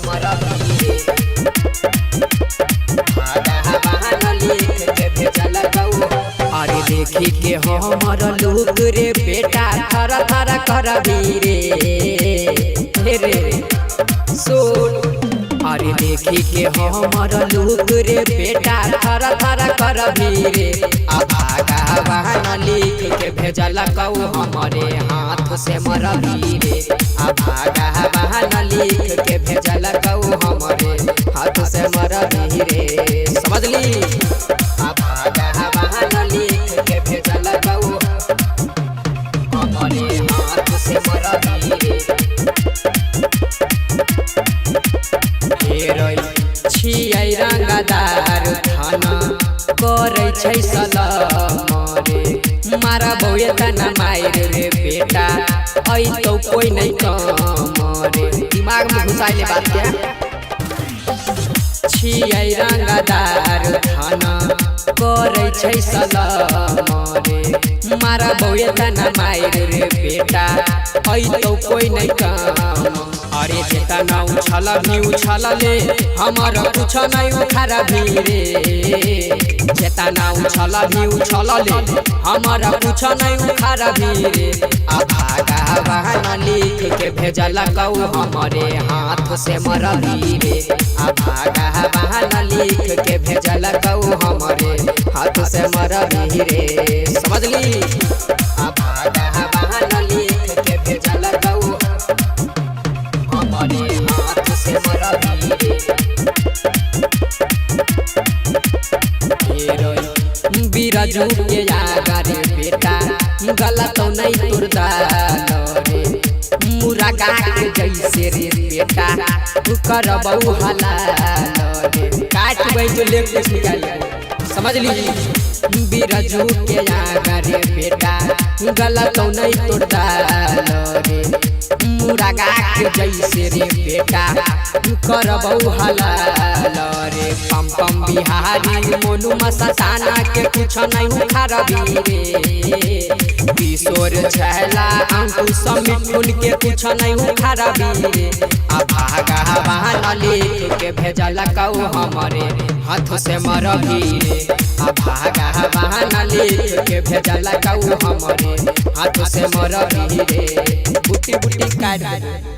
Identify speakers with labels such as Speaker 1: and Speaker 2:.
Speaker 1: मरबी रे भागा बहान लिख के भेजल कऊ। अरे देखी के हमर लुक रे बेटा थर थर करबी रे रे सुन। अरे देखी के हमर लुक रे बेटा थर थर करबी रे भागा बहान लिख के भेजल कऊ हमरे हाथ से मरबी रे भागा बहान लिख के भेजल कऊ हमरे हाथ से मरबी रे समझली। भागा बहान लिख के भेजल कऊ हमरे हाथ से मरबी रे छियै रंगदार थाना करै छै सलाम रे मारा बौए तना मायर रे बेटा ऐ तो कोई नहीं काम रे दिमाग में घुसाइले बात क्या। छियै रंगदार थाना करै छै सलाम रे मारा बौए तना मायर रे बेटा ऐ तो कोई नहीं काम। अरे जेता ना उछल भी उछल ले हमारा कुछ नहीं उखार भी रे जेता ना उछल भी उछल ले हमारा कुछ नहीं उखार भी रे भागा बहान लिख के भेजल कऊ हमरे हाथ से मरबी रे भागा बहान लिख के भेजल कऊ हमरे हाथ से मरबी रे समझली। भागा बहान लिख के भेजल कऊ हमरे हाथ से मरबी रे बिरजू के आगा रे बेटा गलत नहीं तुरदा रे मुर्गा के जैसे रे बेटा करबऊ हलाल रे काट गई तो ले कुछ निकाल समझली। बिरजू के आगा रे बेटा गलत नहीं तुरदा रे मुर्गा के जैसे रे बेटा करबऊ हलाल रे पम पम बिहारी मोनू मस्ताना के कुछ नहीं उखारबी रे किशोर छैला अंकुश मिठुन के कुछ नहीं उखारबी रे भागा बहान लिख के भेजल कऊ हमरे हाथ से मरबी रे भागा बहान लिख के भेजल कऊ हमरे हाथ से मरबी रे बुटी बुटी काट।